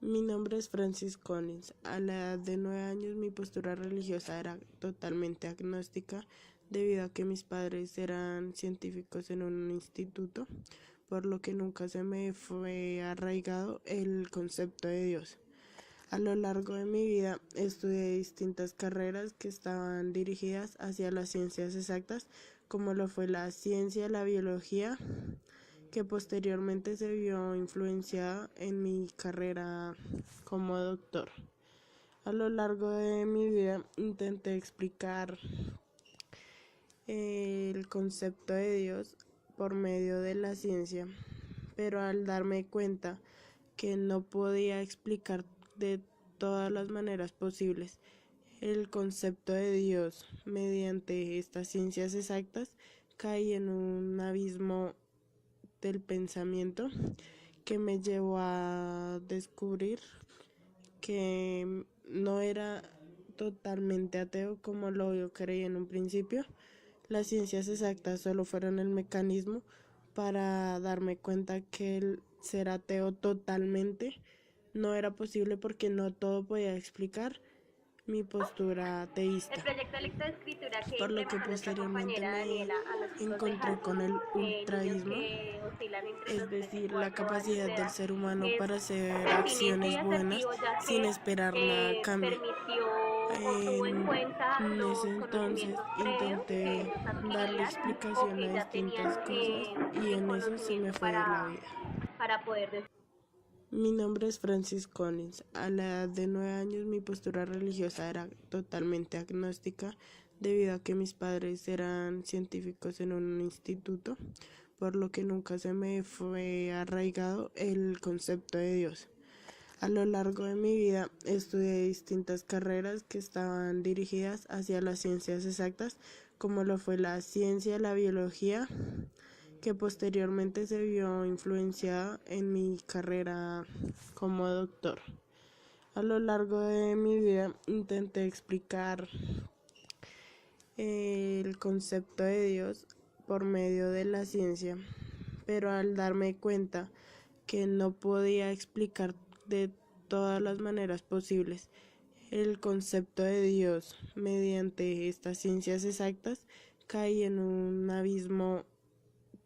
Mi nombre es Francis Collins. A la edad de 9 años mi postura religiosa era totalmente agnóstica debido a que mis padres eran científicos en un instituto, por lo que nunca se me fue arraigado el concepto de Dios. A lo largo de mi vida estudié distintas carreras que estaban dirigidas hacia las ciencias exactas, como lo fue la ciencia, la biología, que posteriormente se vio influenciada en mi carrera como doctor. A lo largo de mi vida intenté explicar el concepto de Dios por medio de la ciencia, pero al darme cuenta que no podía explicar de todas las maneras posibles el concepto de Dios mediante estas ciencias exactas, caí en un abismo del pensamiento que me llevó a descubrir que no era totalmente ateo como lo yo creí en un principio. Las ciencias exactas solo fueron el mecanismo para darme cuenta que el ser ateo totalmente no era posible porque no todo podía explicar mi postura El ateísta, proyecto Lectoescritura que por lo que implementó nuestra posteriormente compañera me Daniela a los chicos de encontré con Hudson, el niños ultraísmo, que oscilan entre es los 3 y decir, la 4 años capacidad de del edad, ser humano es para hacer definitivo y acciones buenas asertivo ya sin que esperar nada a cambio. permitió o tuvo en En cuenta los ese entonces conocimientos previos que intenté ellos darle adquirían o explicación a que ya tenían distintas cosas y en en eso se me conocimiento fue de la vida. para poder decir. Mi nombre es Francis Collins. A la edad de 9 años mi postura religiosa era totalmente agnóstica debido a que mis padres eran científicos en un instituto, por lo que nunca se me fue arraigado el concepto de Dios. A lo largo de mi vida estudié distintas carreras que estaban dirigidas hacia las ciencias exactas, como lo fue la ciencia, la biología, que posteriormente se vio influenciada en mi carrera como doctor. A lo largo de mi vida intenté explicar el concepto de Dios por medio de la ciencia, pero al darme cuenta que no podía explicar de todas las maneras posibles el concepto de Dios mediante estas ciencias exactas, caí en un abismo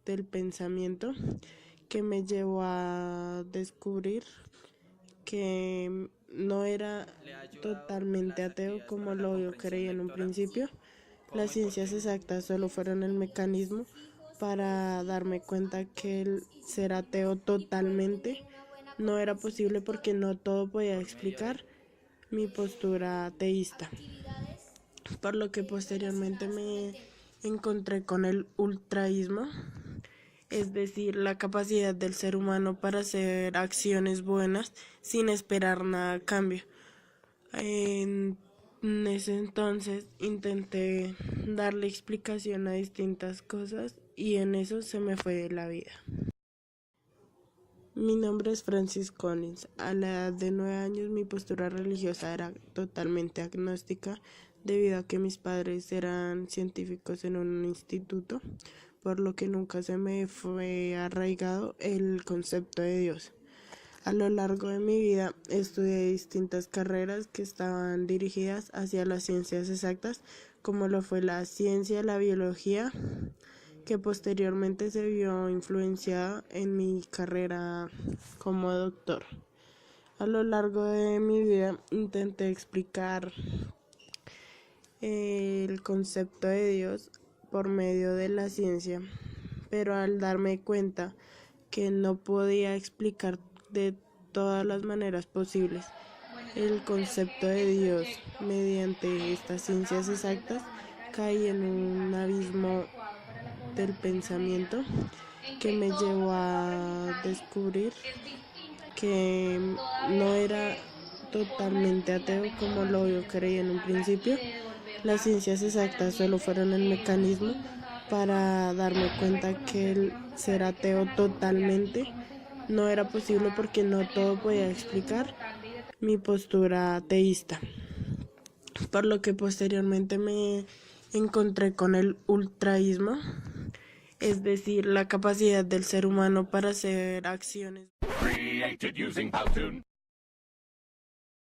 del pensamiento que me llevó a descubrir que no era totalmente ateo como lo yo creí en un principio. Las ciencias exactas solo fueron el mecanismo para darme cuenta que el ser ateo totalmente no era posible porque no todo podía explicar mi postura ateísta, por lo que posteriormente me encontré con el ultraísmo, es decir, la capacidad del ser humano para hacer acciones buenas sin esperar nada a cambio. En ese entonces intenté darle explicación a distintas cosas y en eso se me fue de la vida. Mi nombre es Francis Collins. A la edad de 9 años mi postura religiosa era totalmente agnóstica debido a que mis padres eran científicos en un instituto, por lo que nunca se me fue arraigado el concepto de Dios. A lo largo de mi vida estudié distintas carreras que estaban dirigidas hacia las ciencias exactas, como lo fue la ciencia, la biología, que posteriormente se vio influenciada en mi carrera como doctor. A lo largo de mi vida intenté explicar el concepto de Dios por medio de la ciencia, pero al darme cuenta que no podía explicar de todas las maneras posibles el concepto de Dios mediante estas ciencias exactas, caí en un abismo del pensamiento que me llevó a descubrir que no era totalmente ateo como lo yo creí en un principio. Las ciencias exactas solo fueron el mecanismo para darme cuenta que el ser ateo totalmente no era posible porque no todo podía explicar mi postura ateísta, por lo que posteriormente me encontré con el ultraísmo, es decir, la capacidad del ser humano para hacer acciones.